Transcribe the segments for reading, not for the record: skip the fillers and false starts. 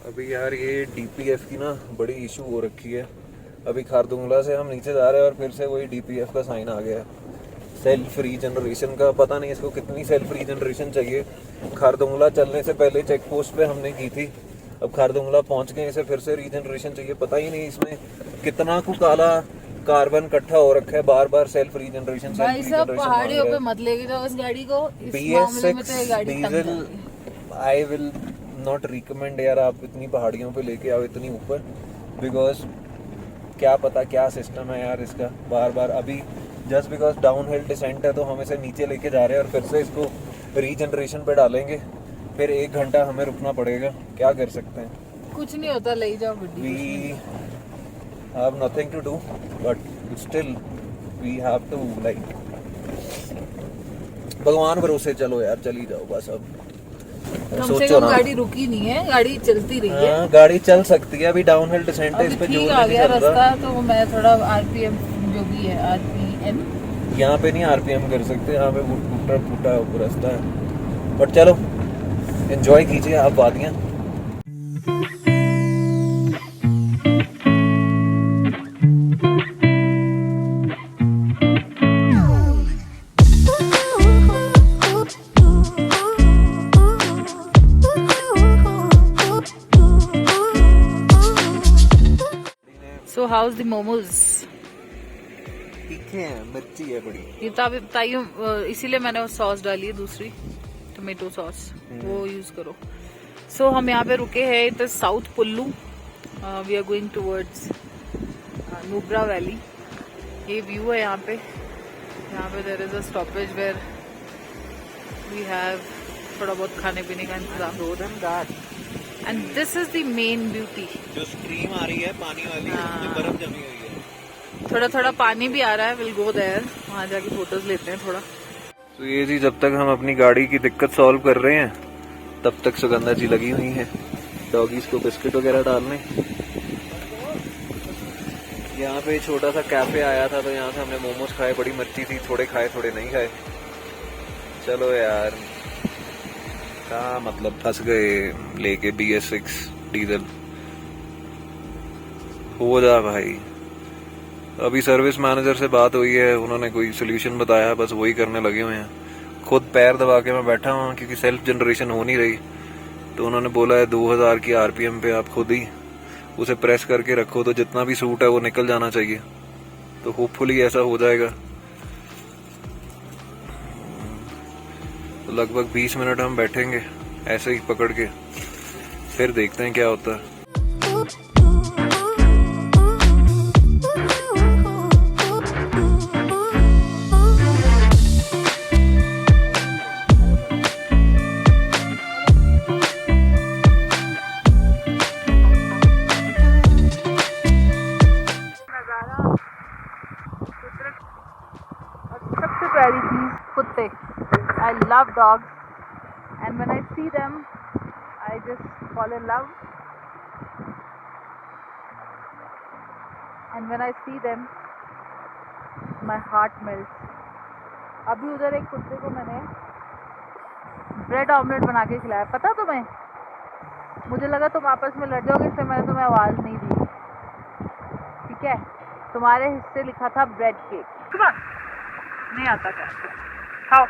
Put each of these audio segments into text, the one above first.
अभी यार ये डीपीएफ की ना बड़ी इशू हो रखी है। अभी खारदुंगला से हम नीचे जा रहे हैं और फिर से वही डीपीएफ का साइन आ गया है, सेल्फ रीजनरेशन का। पता नहीं इसको कितनी सेल्फ रीजनरेशन चाहिए। खारदुंगला चलने से पहले चेक पोस्ट पे हमने की थी, अब खारदुंगला पहुंच गए, इसे फिर से रीजनरेशन चाहिए। पता ही नहीं इसमें कितना को काला कार्बन इकट्ठा हो रखा है, बार बार सेल्फ रीजनरेशन। भाई सब पहाड़ियों पे मत लेके जाओ इस गाड़ी को, इस मामले में तो ये गाड़ी diesel I will not recommend यार। आप इतनी पहाड़ियों पे लेके आओ इतनी ऊपर, बिकॉज क्या पता क्या सिस्टम है यार इसका। बार बार अभी just because down hill descent है तो हम इसे नीचे लेके जा रहे हैं और फिर से इसको रीजनरेशन पे डालेंगे, फिर 1 घंटा हमें रुकना पड़ेगा। क्या कर सकते हैं, कुछ नहीं होता, ले जाओ गड्डी। We have nothing to do but still we have to like भगवान भरोसे चलो यार, चली जाओ बस। अब कम से कम गाड़ी रुकी नहीं है, गाड़ी चलती रही है। गाड़ी चल सकती है, अभी डाउन हिल डिसेंट है, इस पे जोर आ गया रास्ता। तो मैं थोड़ा आरपीएम जो भी है आरपीएम, यहाँ पे नहीं आरपीएम कर सकते, यहाँ पे टूटा फूटा रास्ता है। बट चलो एंजॉय कीजिए आप वादियाँ। So how's the momos? ठीक है, मिर्ची है बड़ी। ये ताइयों, इसीलिए मैंने सॉस डाली है दूसरी, टोमेटो सॉस, वो यूज करो। सो हम यहाँ पे रुके हैं, it is South Pullu. We are going towards Nubra valley. ये व्यू है यहाँ पे। यहाँ पे there is a stoppage where we have थोड़ा बहुत खाने पीने का इंतजाम। And this is the main beauty. जो स्ट्रीम आ रही है पानी वाली, उसमें बर्फ जमी हुई है। थोड़ा थोड़ा पानी भी आ रहा है। विल गो देयर, वहाँ जाके फोटोज लेते हैं थोड़ा। तो ये जी, जब तक हम अपनी गाड़ी की दिक्कत सॉल्व कर रहे हैं तब तक सुगंधा जी लगी हुई हैं डॉगीज को बिस्किट वगैरह डालने। यहाँ पे छोटा सा कैफे आया था तो यहाँ से हमने मोमोज खाए, बड़ी मच्छी थी, थोड़े खाए थोड़े नहीं खाए। चलो यार, क्या मतलब, फंस गए लेके BS6 डीजल। हो जा भाई। अभी सर्विस मैनेजर से बात हुई है, उन्होंने कोई सोल्यूशन बताया, बस वही करने लगे हुए हैं। खुद पैर दबा के मैं बैठा हूँ क्योंकि सेल्फ जनरेशन हो नहीं रही। तो उन्होंने बोला है 2000 की RPM पे आप खुद ही उसे प्रेस करके रखो तो जितना भी सूट है वो निकल जाना चाहिए। तो होपफुली ऐसा हो जाएगा। तो लगभग 20 मिनट हम बैठेंगे ऐसे ही पकड़ के, फिर देखते हैं क्या होता है। सबसे प्यारी चीज कुत्ते। I love dogs and when I see them I just fall in love and when I see them my heart melts. अभी उधर एक कुत्ते को मैंने ब्रेड ऑमलेट बना के खिलाया, पता तुम्हें? मुझे लगा तुम आपस में लड़ जाओगे, इसलिए मैंने तुम्हें आवाज नहीं दी। ठीक है, तुम्हारे हिस्से लिखा था ब्रेड केक। नहीं आता क्या? खाओ।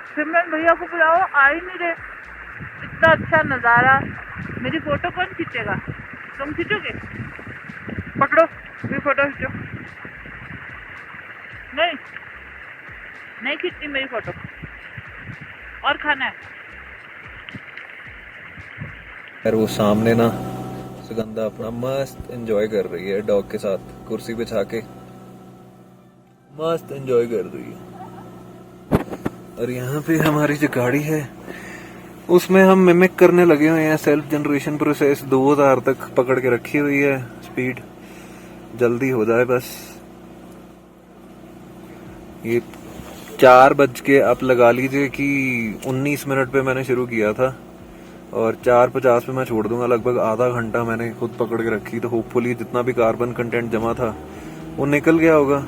सिमरन भैया को बुलाओ, आ ही नहीं रहे। इतना अच्छा नज़ारा, मेरी फोटो कौन खींचेगा? तुम खींचोगे? पकड़ो, मेरी फोटो खींचो। नहीं नहीं खींचती मेरी फोटो। और खाना है यार। वो सामने ना सुगंधा अपना मस्त एंजॉय कर रही है डॉग के साथ, कुर्सी पे छा के मस्त एंजॉय कर रही है। और यहाँ पे हमारी जो गाड़ी है उसमें हम मिमिक करने लगे हुए हैं सेल्फ जनरेशन प्रोसेस। 2000 तक पकड़ के रखी हुई है स्पीड, जल्दी हो जाए बस। ये 4 बज के आप लगा लीजिए कि 19 मिनट पे मैंने शुरू किया था और 4:50 पे मैं छोड़ दूंगा। लगभग आधा घंटा मैंने खुद पकड़ के रखी, तो होपफुली जितना भी कार्बन कंटेंट जमा था वो निकल गया होगा।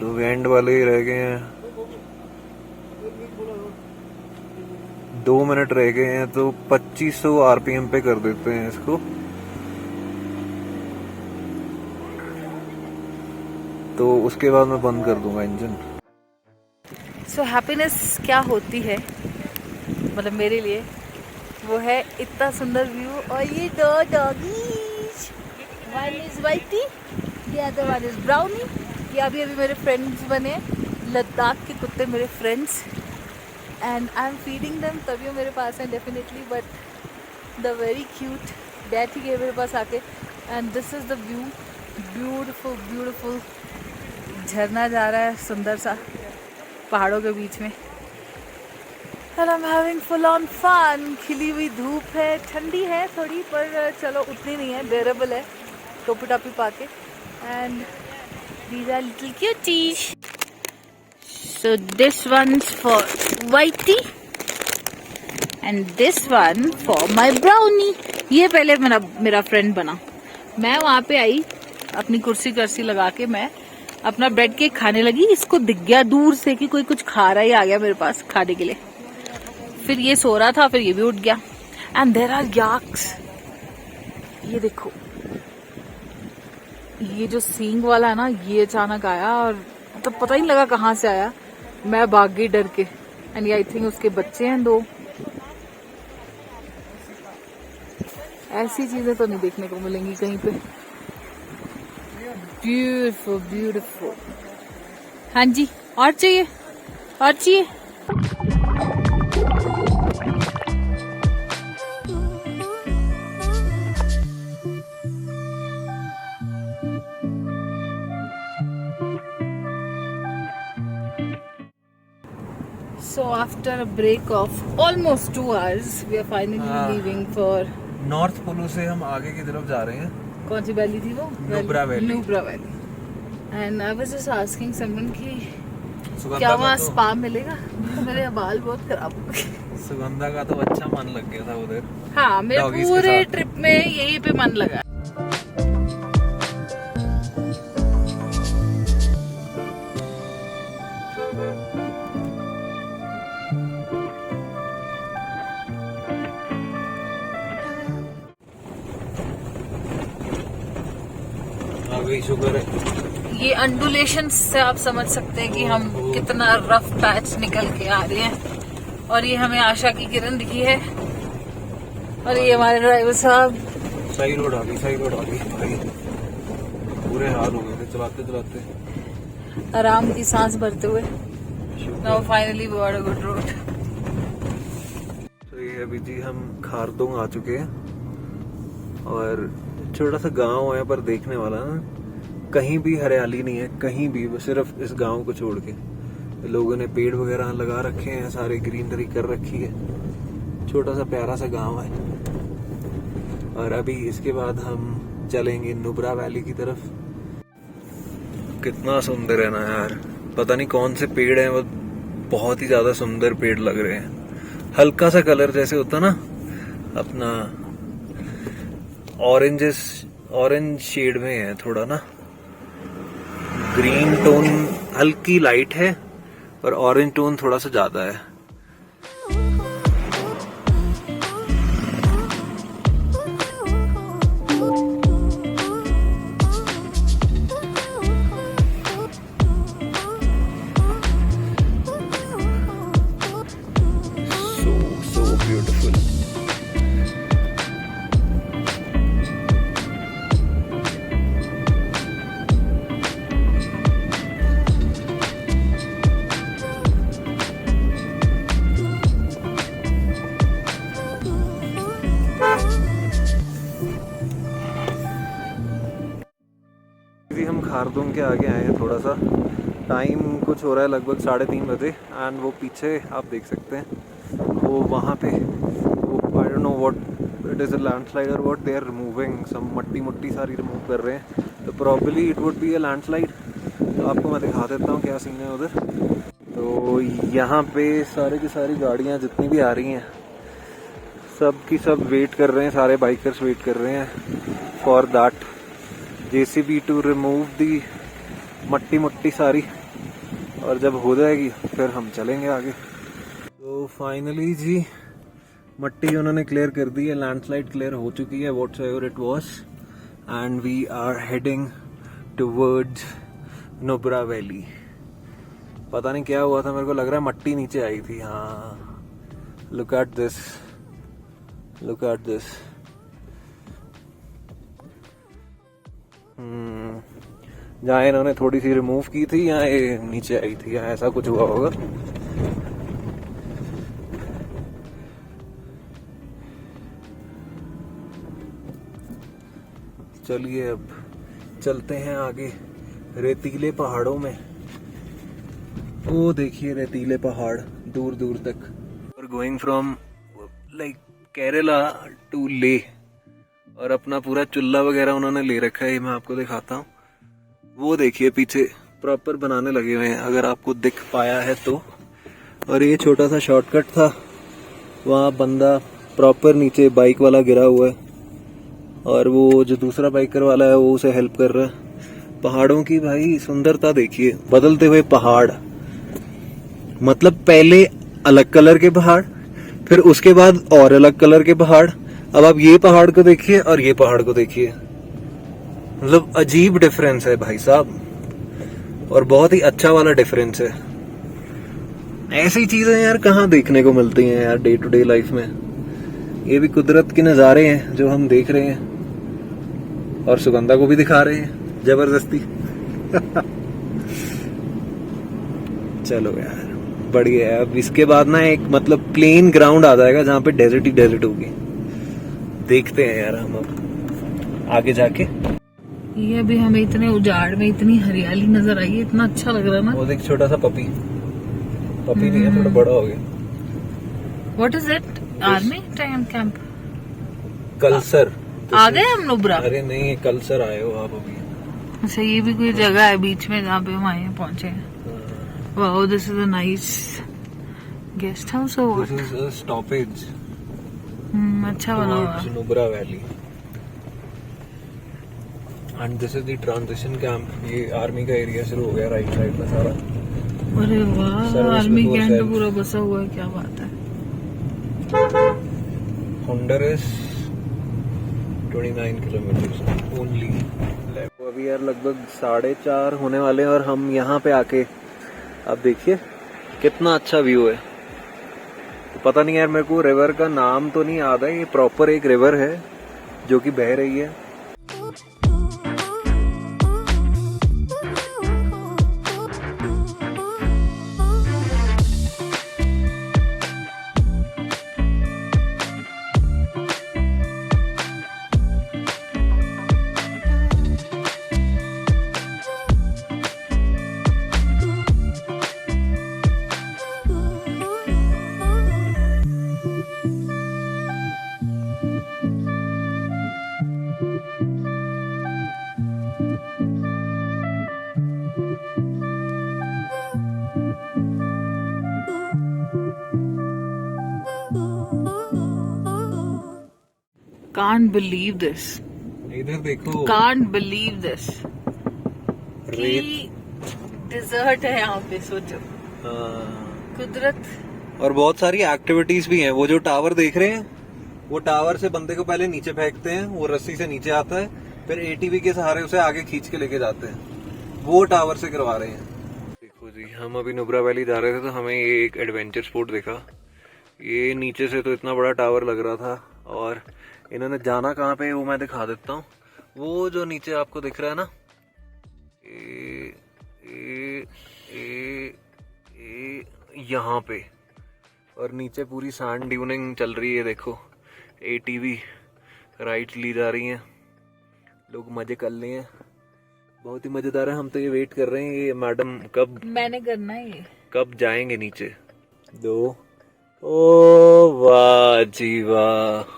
तो एंड वाले ही रह गए हैं, 2 मिनट रह गए हैं, तो 2500 आरपीएम पे कर देते हैं इसको। तो उसके बाद मैं बंद कर दूंगा इंजन। सो हैप्पीनेस क्या होती है, मतलब मेरे लिए वो है इतना सुंदर व्यू और ये 2 doggies, one is whitey, the other one is brownie. ये अभी अभी मेरे फ्रेंड्स बने, लद्दाख के कुत्ते मेरे friends, and I am feeding them, तभी वो मेरे पास हैं definitely, but the very cute बैठ ही गए मेरे पास आके। And this is the view, beautiful beautiful झरना जा रहा है सुंदर सा पहाड़ों के बीच में, and I'm having full on fun। खिली हुई धूप है, ठंडी है थोड़ी, पर चलो उतनी नहीं है, बेरेबल है टोपी टापी पाके। And these are little cuties, so this one's for Whitey and this one for my brownie। ये पहले मेरा फ्रेंड बना, मैं वहाँ पे आई अपनी कुर्सी कर्सी लगा के, मैं अपना ब्रेड केक खाने लगी, इसको दिख गया दूर से कि कोई कुछ खा रहा है, आ गया मेरे पास खाने के लिए। फिर ये सो रहा था, फिर ये भी उठ गया। एंड देयर आर याक्स, ये देखो, ये जो सींग वाला है ना, ये अचानक आया और तो पता ही नहीं लगा कहाँ से आया, मैं भाग गई डर के। एंड आई थिंक उसके बच्चे हैं 2। ऐसी चीजें तो नहीं देखने को मिलेंगी कहीं पे। Beautiful beautiful. हाँ जी, और चाहिए, और चाहिए। So after a break of almost 2 hours, we are finally leaving for North Pullu से हम आगे की तरफ जा रहे हैं। कौन सी वैली थी वो? Nubra valley. Nubra valley. And I was just asking someone कि सुगंधा क्या वहाँ का तो- स्पा मिलेगा? मेरे बाल बहुत खराब हो गए। सुगंधा का तो अच्छा मन लग गया था उधर। हाँ, मेरे Doggies के पूरे साथ। ट्रिप में यही पे मन लगा। शुक्र है। ये अंडुलेशन से आप समझ सकते हैं कि हम कितना रफ पैच निकल के आ रहे हैं। और ये हमें आशा की किरण दिखी है, और ये हमारे ड्राइवर साहब। सही रोड आ गई, सही रोड आ गई भाई, पूरे हाल हो गए थे चलाते चलाते। आराम की सांस भरते हुए। Now finally we are a good road. तो ये अभी जी हम खारदोंग आ चुके हैं, और छोटा सा गांव है पर देखने वाला ना, कहीं भी हरियाली नहीं है, कहीं भी, बस सिर्फ इस गांव को छोड़ के। लोगों ने पेड़ वगैरह लगा रखे हैं, सारे ग्रीनरी कर रखी है, छोटा सा प्यारा सा गांव है। और अभी इसके बाद हम चलेंगे नुब्रा वैली की तरफ। कितना सुंदर है ना यार, पता नहीं कौन से पेड़ हैं, वो बहुत ही ज्यादा सुंदर पेड़ लग रहे हैं। हल्का सा कलर जैसे होता ना अपना ऑरेंज शेड में है थोड़ा ना, ग्रीन टोन हल्की लाइट है और ऑरेंज टोन थोड़ा सा ज्यादा है। So beautiful. हम खारदोंग के आगे आए हैं, थोड़ा सा टाइम कुछ हो रहा है, लगभग 3:30 बजे। एंड वो पीछे आप देख सकते हैं, वो वहाँ पे वो I don't know what it is, a landslide और व्हाट, दे आर रिमूविंग सम मट्टी सारी रिमूव कर रहे हैं, तो probably it would be a landslide. तो आपको मैं दिखा देता हूँ क्या सीन है उधर। तो यहाँ पे सारे की सारी गाड़ियाँ जितनी भी आ रही हैं, सब की सब वेट कर रहे हैं, सारे बाइकर्स वेट कर रहे हैं for that JCB to remove the मट्टी सारी। और जब हो जाएगी फिर हम चलेंगे आगे। तो फाइनली जी मट्टी उन्होंने क्लियर कर दी है, लैंडस्लाइड क्लियर हो चुकी है what's ever it was, and we are heading towards Nubra valley. पता नहीं क्या हुआ था, मेरे को लग रहा है मट्टी नीचे आई थी। हाँ, look at this, look at this. जहाँ इन्होंने थोड़ी सी रिमूव की थी यहाँ ये नीचे आई थी, यहाँ ऐसा कुछ हुआ होगा। चलिए अब चलते हैं आगे रेतीले पहाड़ों में। वो देखिए रेतीले पहाड़ दूर दूर तक। और going from like Kerala to Leh, और अपना पूरा चुल्ला वगैरह उन्होंने ले रखा है, ये मैं आपको दिखाता हूँ। वो देखिए पीछे प्रॉपर बनाने लगे हुए हैं, अगर आपको दिख पाया है तो। और ये छोटा सा शॉर्टकट था, वहाँ बंदा प्रॉपर नीचे बाइक वाला गिरा हुआ है, और वो जो दूसरा बाइकर वाला है वो उसे हेल्प कर रहा है। पहाड़ों की भाई सुंदरता देखिए, बदलते हुए पहाड़। मतलब पहले अलग कलर के पहाड़, फिर उसके बाद और अलग कलर के पहाड़। अब आप ये पहाड़ को देखिए और ये पहाड़ को देखिए, मतलब अजीब डिफरेंस है भाई साहब, और बहुत ही अच्छा वाला डिफरेंस है। ऐसी चीजें यार कहाँ देखने को मिलती हैं यार डे टू डे लाइफ में। ये भी कुदरत के नज़ारे हैं जो हम देख रहे हैं, और सुगंधा को भी दिखा रहे हैं जबरदस्ती। चलो यार बढ़िया है। अब इसके बाद ना एक मतलब प्लेन ग्राउंड आ जाएगा जहाँ पे डेजर्ट ही डेजर्ट होगी। देखते हैं यार हम अब आगे जाके। ये अभी हमें इतने उजाड़ में इतनी हरियाली नजर आई है, इतना अच्छा लग रहा है ना। वो देख छोटा सा पपी नहीं है, थोड़ा बड़ा हो गया। What is it? Army time camp? Khalsar. आ गए हम नुब्रा? अरे नहीं, कलसर आए हो आप अभी। अच्छा, ये भी कोई जगह है बीच में जहाँ पे हम आए पहुंचे हैं। Wow, this is a nice guest house और what? This is a stoppage. अच्छा बना हुआ है। Nubra valley, and this is the transition camp. ये आर्मी का एरिया शुरू हो गया राइट साइड में सारा। अरे वाह, आर्मी कैंप तो पूरा बसा हुआ है, क्या बात है। Honduras 29 kilometre only. अभी यार लगभग 4:30 होने वाले हैं, और हम यहाँ पे आके अब देखिए कितना अच्छा व्यू है। पता नहीं यार, मेरे को रिवर का नाम तो नहीं याद है, ये प्रॉपर एक रिवर है जो कि बह रही है। Can't believe this. इधर देखो, Can't believe this. डिजर्ट है यहाँ पे, सोचो। कुदरत। और बहुत सारी एक्टिविटीज भी हैं। वो जो टावर देख रहे हैं, वो टावर से बंदे को पहले नीचे फेंकते हैं, वो रस्सी से नीचे आता है, फिर एटीवी के सहारे उसे आगे खींच के लेके जाते हैं। वो टावर से करवा रहे हैं। देखो जी, हम अभी नुब्रा वैली जा रहे थे तो हमें ये एक एडवेंचर स्पोर्ट दिखा। ये नीचे से तो इतना बड़ा टावर लग रहा था, और इन्होंने जाना कहाँ पे वो मैं दिखा देता हूँ। वो जो नीचे आपको दिख रहा है ना, यहाँ पे, और नीचे पूरी सैंड ड्यूनिंग चल रही है। देखो एटीवी राइट ली जा रही हैं, लोग मजे कर रहे हैं, बहुत ही मजेदार है। हम तो ये वेट कर रहे हैं, ये मैडम कब, मैंने करना है ये, कब जाएंगे नीचे। ओ वाह जी वाह,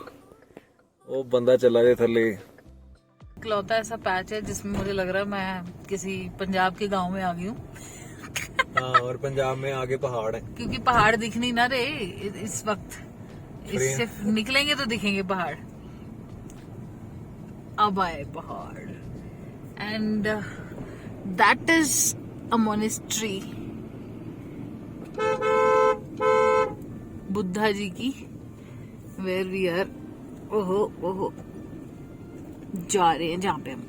वो बंदा चला गया थले। इकलौता ऐसा पैच है जिसमें मुझे लग रहा है मैं किसी पंजाब के गांव में आ गई हूँ। हाँ, और पंजाब में आगे पहाड़ है, क्योंकि पहाड़ दिख नहीं ना रहे इस वक्त। इससे निकलेंगे तो दिखेंगे पहाड़। अब आए पहाड़, and that is a monastery. Buddha ji की, वेयर वी आर ओहो जा रहे हैं जहाँ पे हम।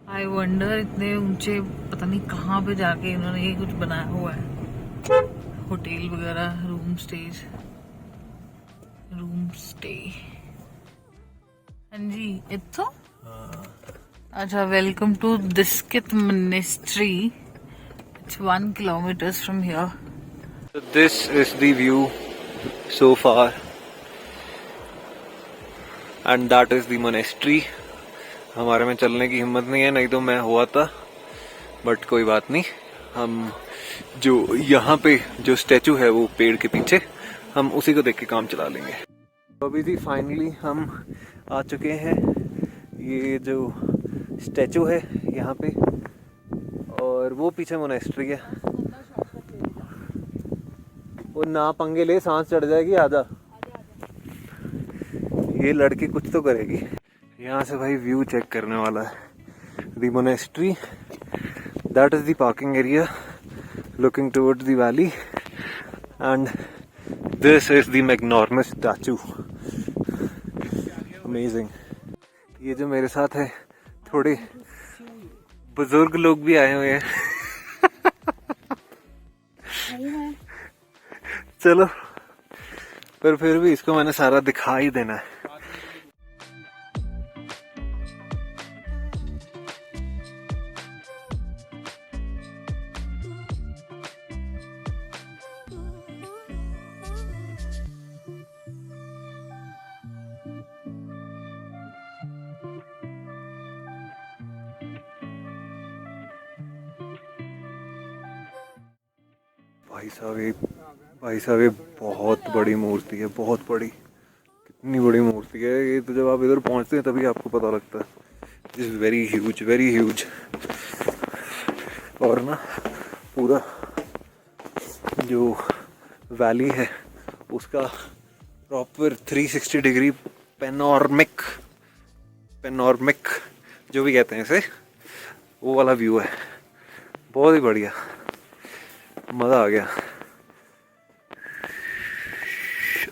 आई वंडर इतने ऊंचे पता नहीं कहाँ पे जाके इन्होंने ये कुछ बनाया हुआ है, होटल वगैरह, रूम स्टे। हाँ जी, इत्थो अच्छा, welcome to Diskit monastery, it's 1 kilometer from here. So this is the view so far, and that is the monastery. हमारे में चलने की हिम्मत नहीं है, नहीं तो मैं हुआ था, बट कोई बात नहीं। हम जो यहाँ पे जो स्टैचू है वो पेड़ के पीछे, हम उसी को देख के काम चला लेंगे। तो अभी जी फाइनली हम आ चुके हैं, ये जो स्टैचू है यहाँ पे, और वो पीछे मोनेस्ट्री है। वो ना पंगे ले, सांस चढ़ जाएगी, आजा। ये लड़की कुछ तो करेगी। यहाँ से भाई व्यू चेक करने वाला है। The monastery, that is the parking area looking towards the valley, and this is the enormous statue. Amazing. ये जो मेरे साथ है, थोड़े बुजुर्ग लोग भी आए हुए हैं। चलो, पर फिर भी इसको मैंने सारा दिखा ही देना है। भाई साहब ये बहुत बड़ी मूर्ति है, बहुत बड़ी। कितनी बड़ी मूर्ति है ये, तो जब आप इधर पहुंचते हैं तभी आपको पता लगता है। It is very huge, very huge. और ना पूरा जो वैली है उसका प्रॉपर 360 डिग्री पेनोरमिक जो भी कहते हैं इसे, वो वाला व्यू है। बहुत ही बढ़िया, मज़ा आ गया।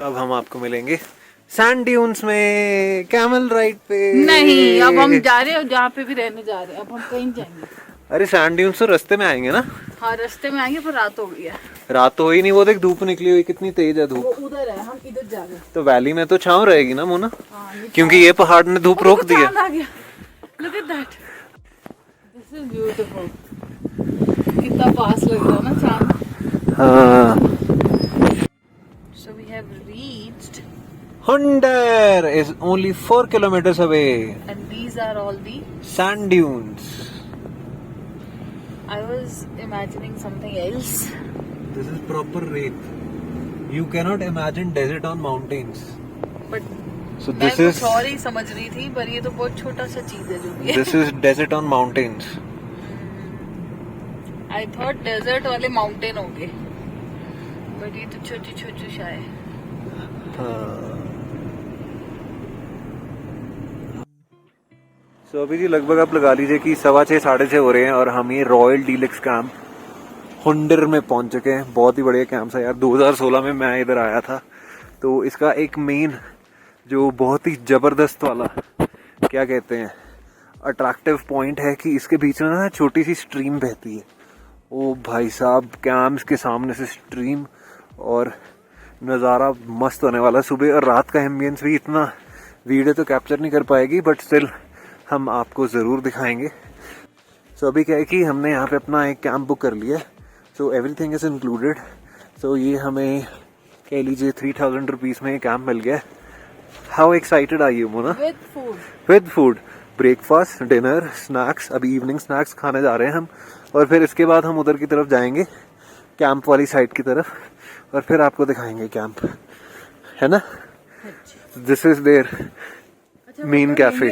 अब हम आपको मिलेंगे सैंड ड्यून्स में, कैमल राइड पे। नहीं, अब हम जा रहे हैं, जहाँ पे भी रहने जा रहे हैं, अब हम कहीं जाएंगे। अरे सैंड ड्यून्स तो रास्ते में आएंगे ना। हाँ, रास्ते में आएंगे, पर रात हो गई है। रात तो हुई नहीं, वो देख धूप निकली हुई, कितनी तेज है धूप। वो उधर है, हम इधर जा रहे हैं। तो वैली में तो छांव रहेगी ना मोना। हाँ, क्योंकि ये पहाड़ ने धूप रोक दी है। Look at that. This is beautiful. कितना पास लग रहा है ना चांद। हाँ। So we have reached. Hundar is only 4 kilometers away. And these are all the. Sand dunes. I was imagining something else. This is proper rape. You cannot imagine desert on mountains. But So मैं this कुछ is. और ही समझ रही थी, पर ये तो बहुत छोटा सा चीज है जो भी है। This is desert on mountains. I thought desert वाले माउंटेन होंगे, बट ये तो छोटी छोटी सा है। So अभी जी लगभग आप लगा लीजिए कि 6:15 साढ़े 6 हो रहे हैं, और हम ये रॉयल डीलक्स कैंप हुंडर में पहुंच चुके हैं। बहुत ही बढ़िया कैंप है यार। 2016 में मैं इधर आया था, तो इसका एक मेन जो बहुत ही जबरदस्त वाला क्या कहते हैं अट्रैक्टिव पॉइंट है कि इसके बीच में ना छोटी सी स्ट्रीम बहती है। ओ भाई साहब, कैंप्स के सामने से स्ट्रीम, और नज़ारा मस्त होने वाला। सुबह और रात का एम्बियंस भी इतना वीडियो तो कैप्चर नहीं कर पाएगी, बट स्टिल हम आपको ज़रूर दिखाएंगे। सो अभी क्या है कि हमने यहाँ पे अपना एक कैंप बुक कर लिया है, सो एवरीथिंग इज़ इंक्लूडेड। सो ये हमें कह लीजिए 3000 रुपीज़ में कैंप मिल गया। How excited are you Mona? With food, breakfast, dinner, snacks. अभी इवनिंग स्नैक्स खाने जा रहे हैं हम, और फिर इसके बाद हम उधर की तरफ जाएंगे, कैंप वाली साइड की तरफ, और फिर आपको दिखाएंगे कैंप, है ना। This is their main cafe.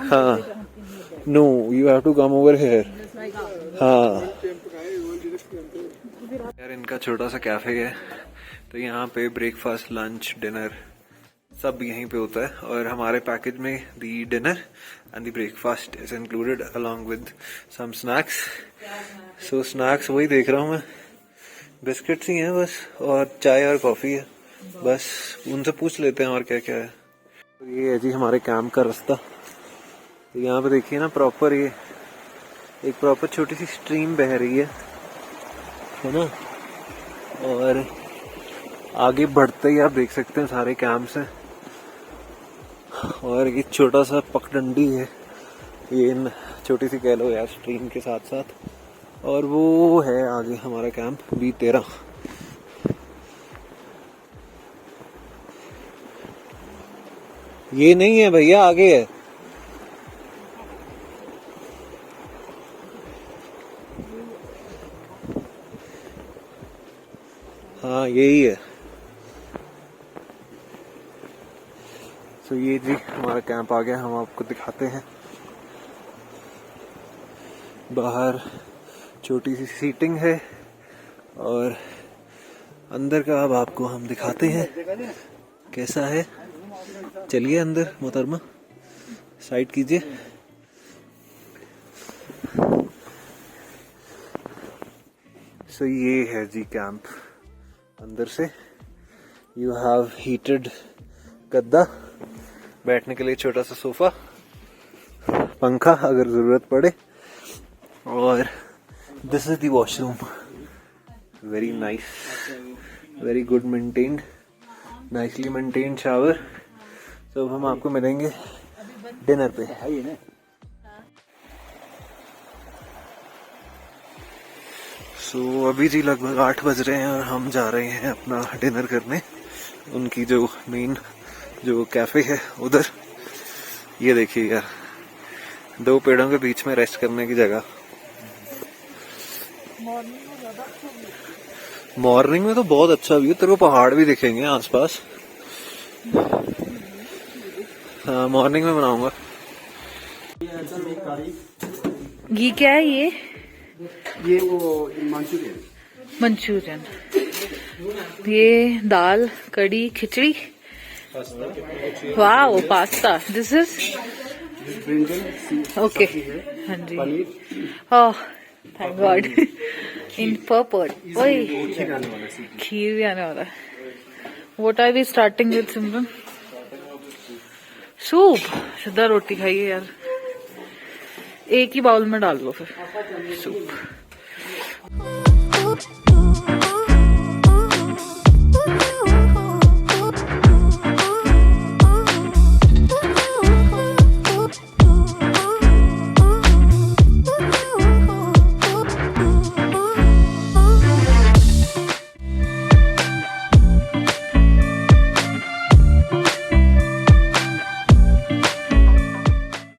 हाँ, no, you have to come over here. हाँ यार, इनका छोटा सा कैफे है, तो यहाँ पे ब्रेकफास्ट, लंच, डिनर सब यहीं पे होता है। और हमारे पैकेज में the dinner and the breakfast is included along with some snacks. So snacks वही देख रहा हूँ मैं, बिस्किट्स ही हैं बस, और चाय और कॉफी है बस। उनसे पूछ लेते हैं और क्या क्या है। तो ये है जी हमारे कैंप का रास्ता। तो यहाँ पे देखिए ना प्रॉपर ये एक प्रॉपर छोटी सी स्ट्रीम बह रही है ना। और आगे बढ़ते ही आप देख सकते हैं सारे कैंप्स हैं। और ये छोटा सा पगडंडी है, ये छोटी सी कह लो यार, स्ट्रीम के साथ साथ। और वो है आगे हमारा कैंप B13। ये नहीं है भैया, आगे है। हाँ यही है। तो ये जी हमारा कैंप आ गया, हम आपको दिखाते हैं। बाहर छोटी सी सीटिंग है और अंदर का अब आपको हम दिखाते हैं कैसा है। चलिए अंदर मोहतरमा, साइड कीजिए। सो ये है जी कैंप अंदर से। यू हैव हीटेड गद्दा, बैठने के लिए छोटा सा सोफा, पंखा अगर जरूरत पड़े, और this is the washroom. Very nice, very good maintained, nicely maintained shower. तो अब हम आपको मिलेंगे डिनर पे। सो अभी जी लगभग 8 बज रहे हैं और हम जा रहे हैं अपना डिनर करने। उनकी जो मेन जो कैफे है उधर। ये देखिए यार, 2 पेड़ों के बीच में रेस्ट करने की जगह। मॉर्निंग में तो बहुत अच्छा व्यू, तेरे को पहाड़ भी दिखेंगे आसपास। हाँ मॉर्निंग में बनाऊंगा। ये क्या है ये वो मंचूरियन। मंचूरियन। ये दाल, कड़ी, खिचड़ी, वाह पास्ता। This is okay. हाँ जी, oh thank God. In purple. ओए खीर भी आने वाला है। What are we starting with Simran? Soup. सीधा रोटी खाइए यार, एक ही बाउल में डाल दो फिर सूप।